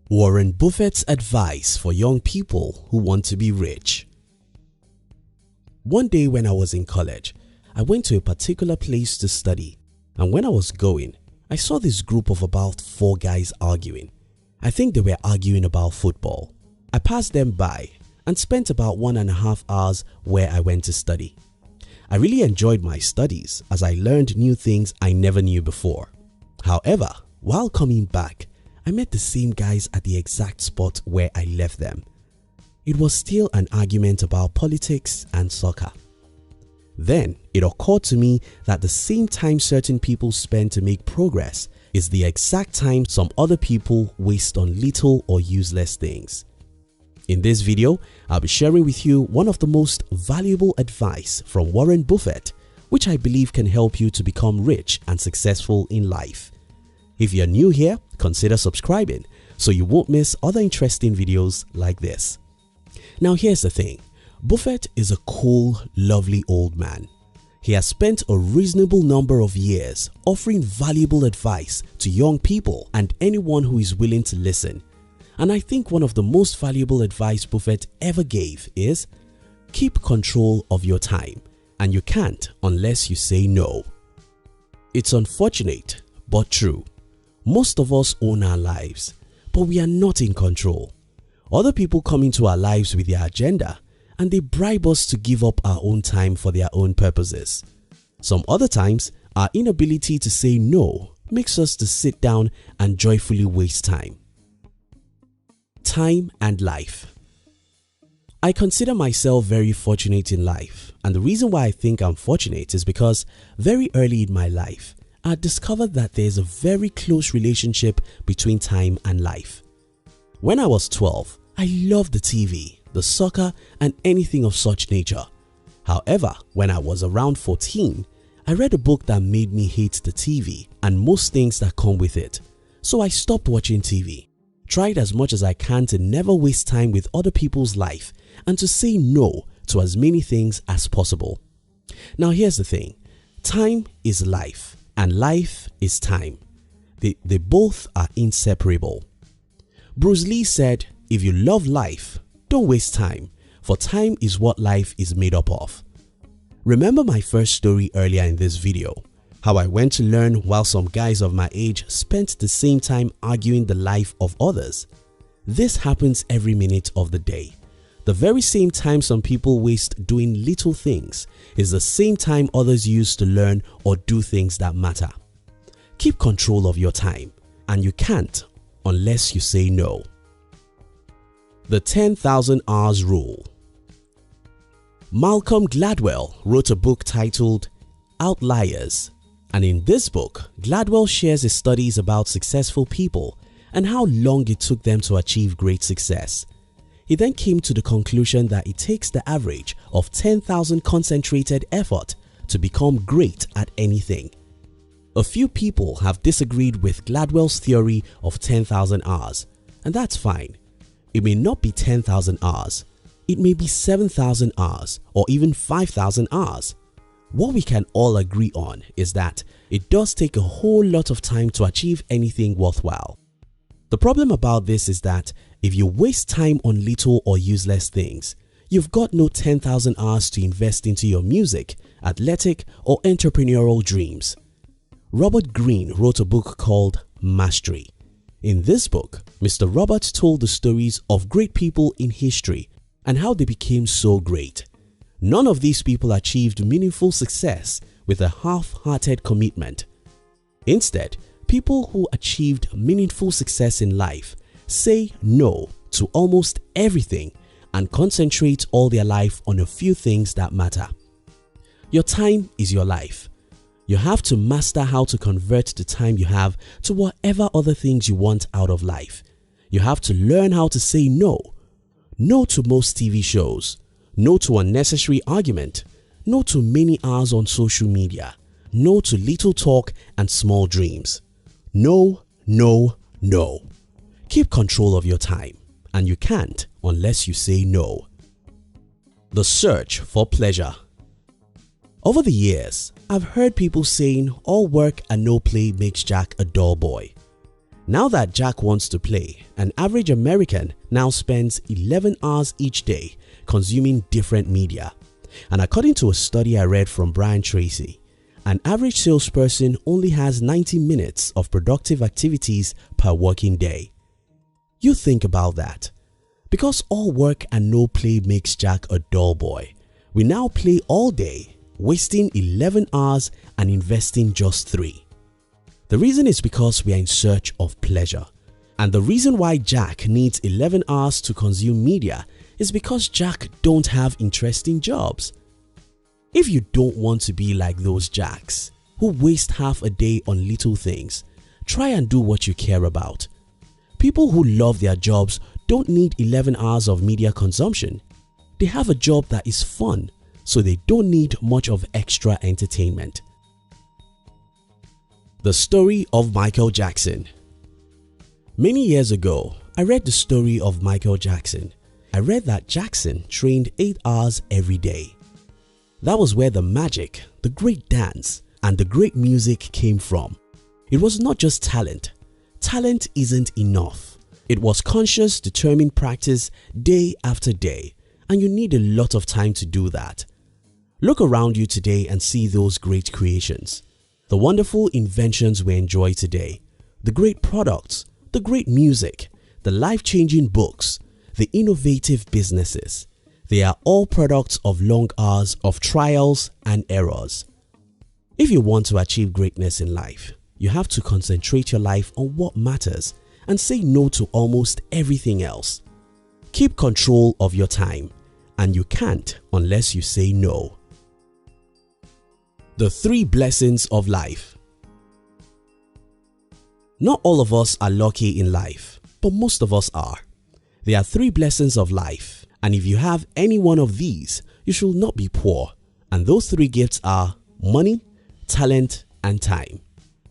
Warren Buffett's advice for young people who want to be rich. One day when I was in college, I went to a particular place to study, and when I was going, I saw this group of about 4 guys arguing. I think they were arguing about football. I passed them by and spent about 1.5 hours where I went to study. I really enjoyed my studies as I learned new things I never knew before. However, while coming back, I met the same guys at the exact spot where I left them. It was still an argument about politics and soccer. Then it occurred to me that the same time certain people spend to make progress is the exact time some other people waste on little or useless things. In this video, I'll be sharing with you one of the most valuable advice from Warren Buffett, which I believe can help you to become rich and successful in life. If you're new here, consider subscribing so you won't miss other interesting videos like this. Now here's the thing, Buffett is a cool, lovely old man. He has spent a reasonable number of years offering valuable advice to young people and anyone who is willing to listen. And I think one of the most valuable advice Buffett ever gave is, keep control of your time, and you can't unless you say no. It's unfortunate but true. Most of us own our lives, but we are not in control. Other people come into our lives with their agenda and they bribe us to give up our own time for their own purposes. Some other times, our inability to say no makes us to sit down and joyfully waste time. Time and life. I consider myself very fortunate in life, and the reason why I think I'm fortunate is because very early in my life, I discovered that there's a very close relationship between time and life. When I was 12, I loved the TV, the soccer and anything of such nature. However, when I was around 14, I read a book that made me hate the TV and most things that come with it. So I stopped watching TV, tried as much as I can to never waste time with other people's life and to say no to as many things as possible. Now here's the thing, time is life. And life is time. They both are inseparable. Bruce Lee said, if you love life, don't waste time, for time is what life is made up of. Remember my first story earlier in this video, how I went to learn while some guys of my age spent the same time arguing the life of others. This happens every minute of the day. The very same time some people waste doing little things is the same time others use to learn or do things that matter. Keep control of your time, and you can't unless you say no. The 10,000 Hours Rule. Malcolm Gladwell wrote a book titled Outliers, and in this book, Gladwell shares his studies about successful people and how long it took them to achieve great success. He then came to the conclusion that it takes the average of 10,000 concentrated effort to become great at anything. A few people have disagreed with Gladwell's theory of 10,000 hours, and that's fine. It may not be 10,000 hours, it may be 7,000 hours or even 5,000 hours. What we can all agree on is that it does take a whole lot of time to achieve anything worthwhile. The problem about this is that if you waste time on little or useless things, you've got no 10,000 hours to invest into your music, athletic or entrepreneurial dreams. Robert Greene wrote a book called Mastery. In this book, Mr. Robert told the stories of great people in history and how they became so great. None of these people achieved meaningful success with a half-hearted commitment. Instead, people who achieved meaningful success in life say no to almost everything and concentrate all their life on a few things that matter. Your time is your life. You have to master how to convert the time you have to whatever other things you want out of life. You have to learn how to say no. No to most TV shows. No to unnecessary argument. No to many hours on social media. No to little talk and small dreams. No, no, no. Keep control of your time, and you can't unless you say no. The search for pleasure. Over the years, I've heard people saying all work and no play makes Jack a dull boy. Now that Jack wants to play, an average American now spends 11 hours each day consuming different media. And according to a study I read from Brian Tracy, an average salesperson only has 90 minutes of productive activities per working day. You think about that. Because all work and no play makes Jack a dull boy, we now play all day, wasting 11 hours and investing just 3. The reason is because we are in search of pleasure. And the reason why Jack needs 11 hours to consume media is because Jack don't have interesting jobs. If you don't want to be like those Jacks who waste half a day on little things, try and do what you care about. People who love their jobs don't need 11 hours of media consumption. They have a job that is fun, so they don't need much of extra entertainment. The story of Michael Jackson. Many years ago, I read the story of Michael Jackson. I read that Jackson trained 8 hours every day. That was where the magic, the great dance, and the great music came from. It was not just talent. Talent isn't enough. It was conscious, determined practice day after day, and you need a lot of time to do that. Look around you today and see those great creations. The wonderful inventions we enjoy today, the great products, the great music, the life-changing books, the innovative businesses. They are all products of long hours of trials and errors. If you want to achieve greatness in life, you have to concentrate your life on what matters and say no to almost everything else. Keep control of your time, and you can't unless you say no. The 3 blessings of life. Not all of us are lucky in life, but most of us are. There are 3 blessings of life, and if you have any one of these, you should not be poor. And those 3 gifts are money, talent, and time.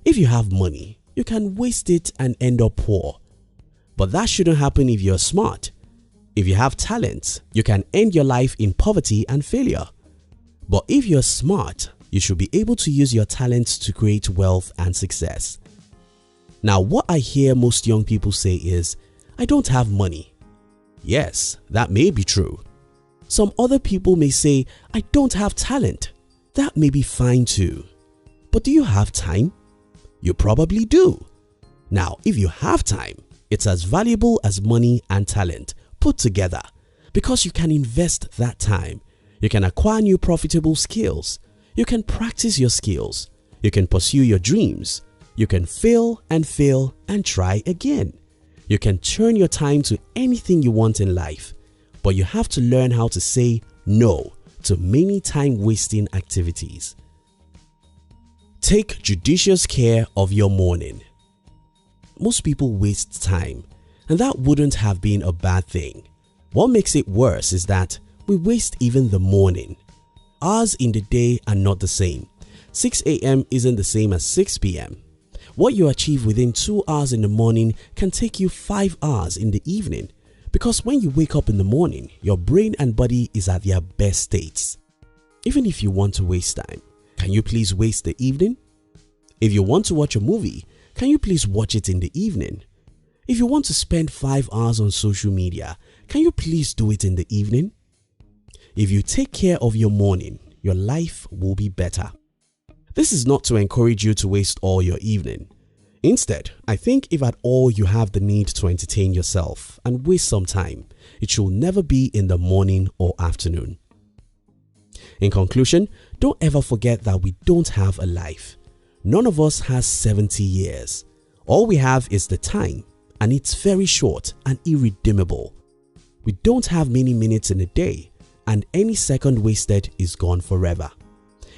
If you have money, you can waste it and end up poor. But that shouldn't happen if you're smart. If you have talent, you can end your life in poverty and failure. But if you're smart, you should be able to use your talents to create wealth and success. Now, what I hear most young people say is, I don't have money. Yes, that may be true. Some other people may say, I don't have talent. That may be fine too. But do you have time? You probably do. Now, if you have time, it's as valuable as money and talent put together because you can invest that time. You can acquire new profitable skills. You can practice your skills. You can pursue your dreams. You can fail and try again. You can turn your time to anything you want in life, but you have to learn how to say no to many time-wasting activities. Take judicious care of your morning. Most people waste time, and that wouldn't have been a bad thing. What makes it worse is that we waste even the morning. Hours in the day are not the same. 6 a.m. isn't the same as 6 p.m. What you achieve within 2 hours in the morning can take you 5 hours in the evening, because when you wake up in the morning, your brain and body is at their best states. Even if you want to waste time, can you please waste the evening? If you want to watch a movie, can you please watch it in the evening? If you want to spend 5 hours on social media, can you please do it in the evening? If you take care of your morning, your life will be better. This is not to encourage you to waste all your evening. Instead, I think if at all you have the need to entertain yourself and waste some time, it should never be in the morning or afternoon. In conclusion, don't ever forget that we don't have a life. None of us has 70 years. All we have is the time, and it's very short and irredeemable. We don't have many minutes in a day, and any second wasted is gone forever.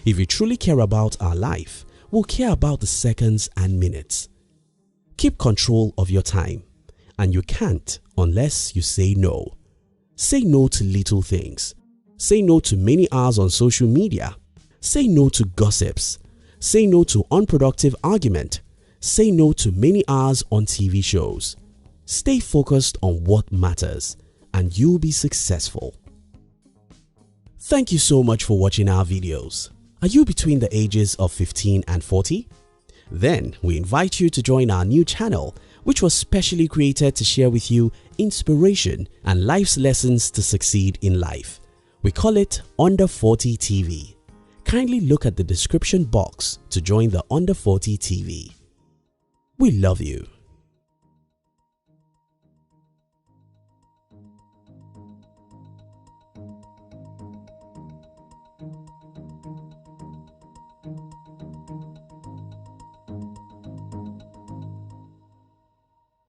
If we truly care about our life, we'll care about the seconds and minutes. Keep control of your time, and you can't unless you say no. Say no to little things. Say no to many hours on social media. Say no to gossips. Say no to unproductive argument. Say no to many hours on TV shows. Stay focused on what matters, and you'll be successful. Thank you so much for watching our videos. Are you between the ages of 15 and 40? Then we invite you to join our new channel which was specially created to share with you inspiration and life's lessons to succeed in life. We call it Under 40 TV. Kindly look at the description box to join the Under 40 TV. We love you.